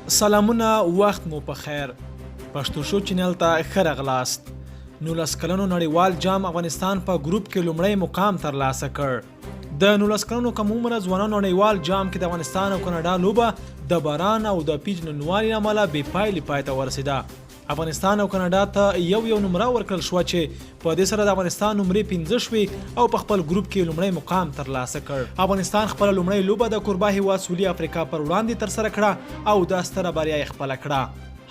سلامونه، وخت مو په خیر. پښتو شو چینل ته ښه راغلاست. 19 کلنو نړیوال جام افغانستان په ګروپ کې لومړی مقام ترلاسه کړ. د 19 کلنو کم عمره ځوانانو نړیوال جام کې د افغانستان او کاناډا لوبه د باران او د پیچ ننوالي له امله بې پایلې پای ته ورسېده. افغانستان او کاناډا ته یو نمره ورکړل شوه چې په دې سره د افغانستان نمرې 15 شوې او په خپل ګروپ کې لومړی مقام ترلاسه کړ. افغانستان خپله لومړۍ لوبه د کوربه هیواد سویلي افریقا پر وړاندې ترسره کړه او دا ستره بریا یې خپله کړه.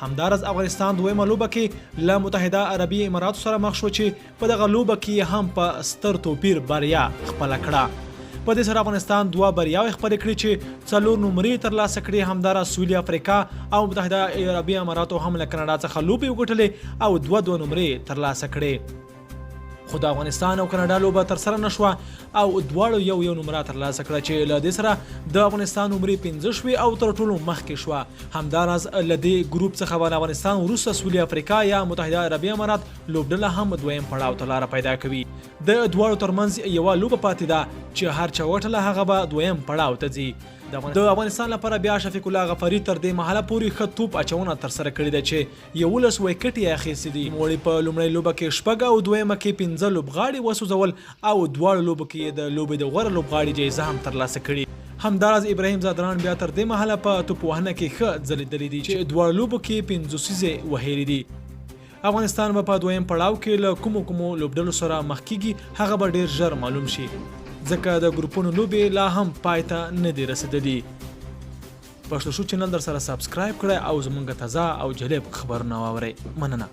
همداراز افغانستان دویمه لوبه کې له متحده عربي اماراتو سره مخ شو چې په دغه لوبه کې هم په ستر توپیر بریا خپله کړه. په دې سره افغانستان 2 بریاوې خپلې کړې چې 4 نمرې ترلاسه کړې. همداراز سویلي افریقا او متحده عربي اماراتو هم له کاناډا څخه لوبې وګټلې او 2 نمرې ترلاسه کړې. خو د افغانستان او کاناډا لوبه ترسره نشوه او دواړو یو نمره ترلاسه کړه چې له دې سره د افغانستان نمرې 15 شوې او تر ټولو مخکې شوه. همداراز له دې ګروپ څخه د افغانستان وروسته سویلي افریقا یا متحده عربي امارات لوبډله هم دویم پړاو ته لاره پیدا کوي. د دواړو ترمنځ یوه لوبه پاتې ده چې هر چا وټله هغه به دویم پړاو ته ځي. د افغانستان لپاره بیا شفیق الله غفاري تر دې مهاله پورې ښه توپ اچونه ترسره کړې ده چې 11 ویکټ یې اخیستي دي. نوموړي په لومړۍ لوبه کې 6 او دویمه کې 15 لوبغاړي وسوځول او دواړو لوبو کې د لوبې د غوره لوبغاړي جایزه هم ترلاسه کړې. همداراز ابراهیم زادران بیا تر دې مهاله په توپ وهنه کې ښه ځلېدلی دي چې دواړو لوبو کې 15 څیزې وهلي دي. افغانستان به په دویم پړاو کې له کومو لوبډلو سره مخ کیږي هغه به ډیر ژر معلوم شي ځکه د ګروپونو لوبې لا هم پای ته نه دي رسېدلي. پښتو شو چینل در سره سبسکرایب کړئ او زموږ تازه او جالب خبرونه واورئ. مننه.